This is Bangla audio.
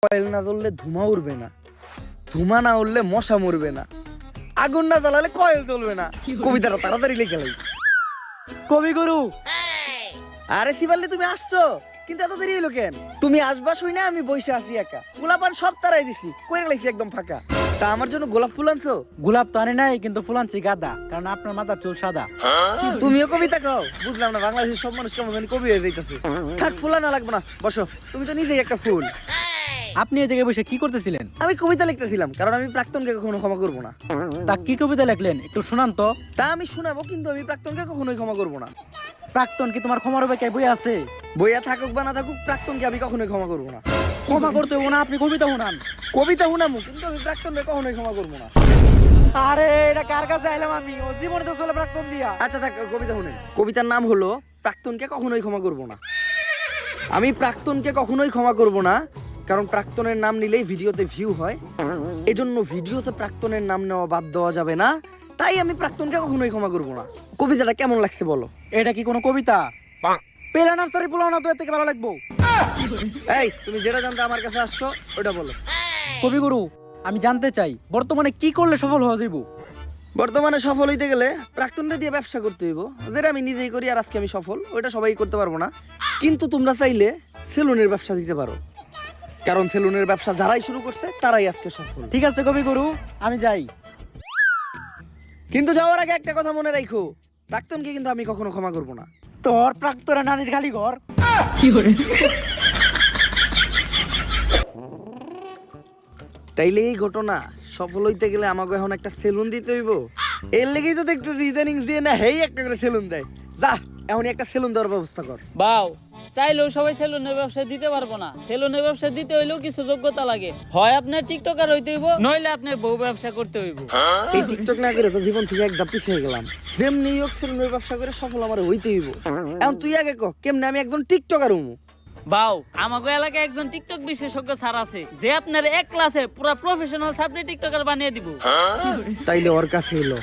কয়েল না জ্বললে ধুমা উড়বে না, ধুমা না উড়লে মশা মরবে না, আগুন না জ্বালালে কয়েল জ্বলবে না। কবিতাটা তাড়াতাড়ি লিখে লাই। কবিগুরু, আরে শিবাল্লি তুমি আসছো, কিন্তু এত দেরি হলো কেন? তুমি আসবা শুই না আমি বসে আছি একা, গোলাপান সব তারাই দিছি, কইরা লাইছি একদম ফাঁকা। তা আমার জন্য গোলাপ ফুল আনছো? গোলাপ তো আনে নাই, কিন্তু ফুল আনছি গাঁদা, কারণ আপনার মাথার চুল সাদা। তুমিও কবিতা কও? বুঝলাম না, বাংলাদেশের সব মানুষ কেমন জানি কবি হয়ে যাইতাছে। থাক, ফুল আনা লাগবে না, বসো। তুমি তো নিজেই একটা ফুল। আপনি এই জায়গায় বসে কি করতেছিলেন? আমি কবিতা লিখতেছিলাম, কারণ আমি প্রাক্তনকে কখনো ক্ষমা করবো না। তা কি কবিতা লিখলেন, একটু শোনান তো। তা আমি শোনাবো, কিন্তু আমি প্রাক্তনকে কখনোই ক্ষমা করবো না। প্রাক্তন কি তোমার ক্ষমার হবে? বই আছে? বইয়া থাকুক বা না থাকুক, প্রাক্তনকে আমি কখনোই ক্ষমা করবো না। ক্ষমা করতে হবো না, আপনি কবিতা শোনান। কবিতা শুনামু, কিন্তু আমি প্রাক্তনকে কখনোই ক্ষমা করবো না। আরে এটা কার কাছে আইলাম আমি? ও জীবনে তো চলে প্রাক্তন দিয়া। আচ্ছা থাক, কবিতা শুনেন। কবিতার নাম হলো প্রাক্তনকে কখনোই ক্ষমা করবো না। আমি প্রাক্তনকে কখনোই ক্ষমা করবো না, কারণ প্রাক্তনের নাম নিলেই ভিডিওতে ভিউ হয়। এজন্য ভিডিওতে প্রাক্তনের নাম নেওয়া বাদ দেওয়া যাবে না, তাই আমি প্রাক্তনকে কখনোই ক্ষমা করবো না। কবিতাটা কেমন লাগছে বলো? এটা কি কোনো কবিতা? পেলা নার্সারি পোলাও না তো এর থেকে ভালো লাগবো। এই, তুমি যেটা জানতে আমার কাছে আসছো ওটা বলো। কবিগুরু, আমি জানতে চাই বর্তমানে কি করলে সফল হওয়া যাইব? বর্তমানে সফল হইতে গেলে প্রাক্তনটা দিয়ে ব্যবসা করতে হইব, যেটা আমি নিজেই করি আর আজকে আমি সফল। ওইটা সবাই করতে পারবো না, কিন্তু তোমরা চাইলে সেলুনের ব্যবসা দিতে পারো, কারণ সেলুনের ব্যবসা যারাই শুরু করছে তারাই আজকে সফল। ঠিক আছে কবিগুরু, আমি যাই। কিন্তু যাওয়ার আগে একটা কথা মনে রাখো, প্রাক্তনকে কিন্তু আমি কখনো ক্ষমা করবো না। তোর প্রাক্তরা নানির খালি ঘর। তাইলে এই ঘটনা সফল হইতে গেলে আমাকে এখন একটা সেলুন দিতে হইব। এর লেগেই তো দেখতেছি ইদানিং দিয়ে না হেই একটা করে সেলুন দেয়। যা, এখনই একটা সেলুন দেওয়ার ব্যবস্থা কর। বাও, চাইলেও সবাই সেলুনের ব্যবসা দিতে পারবো না। সেলুনের ব্যবসা দিতে হইলেও কিছু যোগ্যতা লাগে। হয় আপনার টিকটকার হইতে হইব, নইলে আপনার বউ ব্যবসা করতে হইব। এই টিকটক না করে তো জীবন থেকে এক ধাপ পিছিয়ে গেলাম। যেমনি হোক সেলুনের ব্যবসা করে সফল আমার হইতে হইব। এখন তুই আগে ক, কেমনে আমি একজন টিকটকার হমু? বাও, আমাগো এলাকায় একজন টিকটক বিশেষজ্ঞ স্যার আছে, যে আপনার এক ক্লাসে পুরো প্রফেশনাল সাবজেক্ট টিকটকার বানিয়ে দিব। তাইলে ওর কাছে এলো।